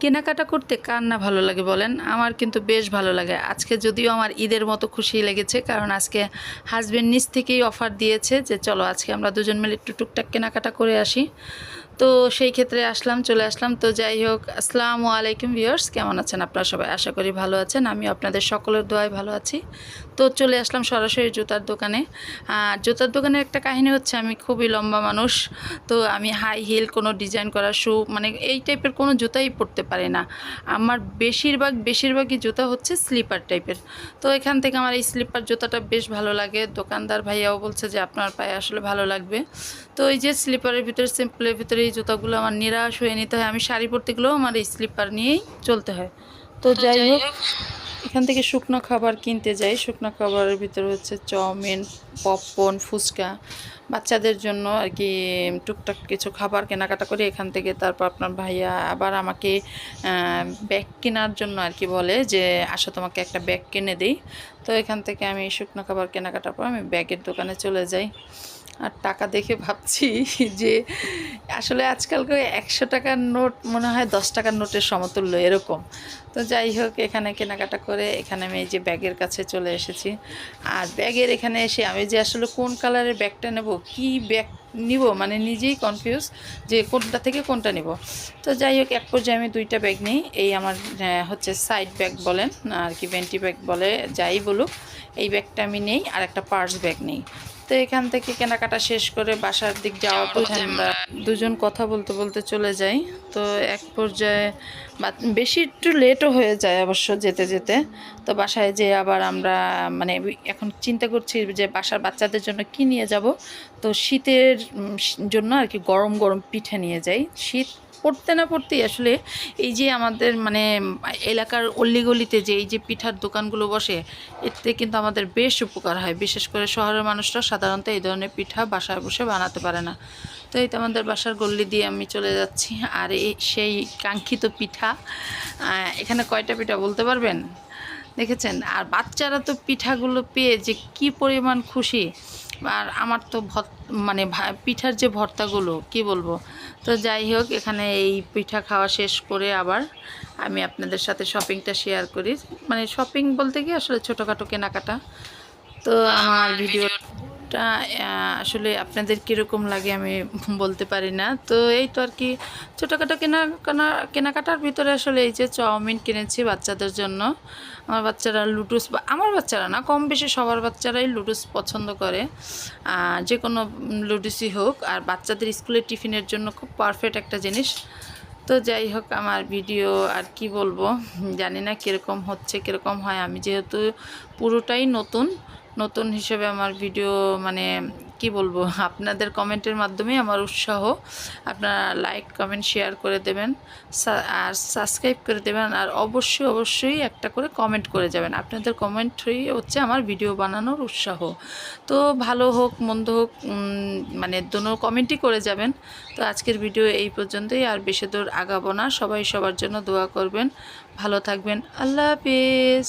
কেনাকাটা করতে কার না ভালো লাগে বলেন? আমার কিন্তু বেশ ভালো লাগে। আজকে যদিও আমার ঈদের মতো খুশি লেগেছে, কারণ আজকে হাসব্যান্ড নিজ থেকেই অফার দিয়েছে যে চলো আজকে আমরা দুজন মিলে একটু টুকটাক কেনাকাটা করে আসি। তো সেই ক্ষেত্রে চলে আসলাম। তো যাই হোক, আসসালামু আলাইকুম ভিউয়ার্স, কেমন আছেন আপনারা সবাই? আশা করি ভালো আছেন। আমি আপনাদের সকলের দোয়ায় ভালো আছি। তো চলে আসলাম সরাসরি জুতার দোকানে। জুতার দোকানের একটা কাহিনী হচ্ছে, আমি খুবই লম্বা মানুষ। তো আমি হাই হিল কোনো ডিজাইন করা শু মানে এই টাইপের কোনো জুতাই পরতে পারি না। আমার বেশিরভাগই জুতা হচ্ছে স্লিপার টাইপের। তো এখান থেকে আমার এই স্লিপার জুতাটা বেশ ভালো লাগে। দোকানদার ভাইয়াও বলছে যে আপনার পায়ে আসলে ভালো লাগবে। তো এই যে স্লিপারের ভিতরে, সিম্পলের ভিতরে এই জুতাগুলো আমার নিরাশ হয়ে নিতে হয়। আমি শাড়ি পরতে গেলেও আমার এই স্লিপার নিয়েই চলতে হয়। তো যাই হোক, এখান থেকে শুকনো খাবার কিনতে যাই। শুকনো খাবারের ভিতরে হচ্ছে চাউমিন, পপকর্ন, ফুচকা, বাচ্চাদের জন্য আর কি টুকটাক কিছু খাবার কেনাকাটা করে এখান থেকে। তারপর আপনার ভাইয়া আবার আমাকে ব্যাগ কেনার জন্য আর কি বলে যে আসো তোমাকে একটা ব্যাগ কিনে দিই। তো এখান থেকে আমি শুকনো খাবার কেনাকাটার পর আমি ব্যাগের দোকানে চলে যাই। আর টাকা দেখে ভাবছি যে আসলে আজকালকার 100 টাকার নোট মনে হয় 10 টাকার নোটের সমতুল্য এরকম। তো যাই হোক, এখানে কেনাকাটা করে এখানে আমি এই যে ব্যাগের কাছে চলে এসেছি। আর ব্যাগের এখানে এসে আমি যে আসলে কোন কালারের ব্যাগটা নেব, কি ব্যাগ নিব, মানে নিজেই কনফিউজ যে কোনটা থেকে কোনটা নিব। তো যাই হোক, এক পর্যায়ে আমি দুইটা ব্যাগ নিই। এই আমার হচ্ছে সাইড ব্যাগ বলেন আর কি ভেন্টি ব্যাগ বলে, যাই বলুক, এই ব্যাগটা আমি নেই আর একটা পার্স ব্যাগ নেই। তো এখান থেকে কেনাকাটা শেষ করে বাসার দিক যাওয়ার পথে আমরা দুজন কথা বলতে বলতে চলে যাই। তো এক পর্যায়ে বেশি একটু লেটও হয়ে যায় অবশ্য যেতে যেতে। তো বাসায় যেয়ে আবার আমরা মানে এখন চিন্তা করছি যে বাসার বাচ্চাদের জন্য কি নিয়ে যাব। তো শীতের জন্য আর কি গরম গরম পিঠা নিয়ে যাই। শীত পড়তে না পড়তেই আসলে এই যে আমাদের মানে এলাকার অল্লিগলিতে যে এই যে পিঠার দোকানগুলো বসে, এতে কিন্তু আমাদের বেশ উপকার হয়। বিশেষ করে শহরের মানুষরা সাধারণত এই ধরনের পিঠা বাসায় বসে বানাতে পারে না। তো এই তো আমাদের বাসার গল্লি দিয়ে আমি চলে যাচ্ছি। আর এই সেই কাঙ্ক্ষিত পিঠা, এখানে কয়টা পিঠা বলতে পারবেন? দেখেছেন? আর বাচ্চারা তো পিঠাগুলো পেয়ে যে কি পরিমাণ খুশি। আর আমার তো মানে পিঠার যে ভর্তাগুলো কি বলবো। তো যাই হোক, এখানে এই পিঠা খাওয়া শেষ করে আবার আমি আপনাদের সাথে শপিংটা শেয়ার করি। মানে শপিং বলতে কি আসলে ছোটোখাটো কেনাকাটা। তো আমার ভিডিওটা আসলে আপনাদের কীরকম লাগে আমি বলতে পারি না। তো এই তো আর কি ছোটোখাটো কেনাকাটার ভিতরে আসলে এই যে চাউমিন কিনেছি বাচ্চাদের জন্য। আমার বাচ্চারা লুডুস, বা আমার বাচ্চারা না, কম বেশি সবার বাচ্চারাই লুডুস পছন্দ করে, যে কোনো লুডুসই হোক। আর বাচ্চাদের স্কুলের টিফিনের জন্য খুব পারফেক্ট একটা জিনিস। তো যাই হোক, আমার ভিডিও আর কি বলবো জানি না কীরকম হচ্ছে কীরকম হয়। আমি যেহেতু পুরোটাই নতুন নতুন হিসেবে আমার ভিডিও মানে কি বলবো, আপনাদের কমেন্টের মাধ্যমে আমার উৎসাহ। আপনারা লাইক কমেন্ট শেয়ার করে দেবেন আর সাবস্ক্রাইব করে দেবেন। আর অবশ্যই একটা করে কমেন্ট করে যাবেন। আপনাদের কমেন্টই হচ্ছে আমার ভিডিও বানানোর উৎসাহ। তো ভালো হোক মন্দ হোক, মানে দোনো কমেন্টই করে যাবেন। তো আজকের ভিডিও এই পর্যন্তই, আর বেশি দূর আগাবো না। সবাই সবার জন্য দোয়া করবেন, ভালো থাকবেন। আল্লাহ হাফেজ।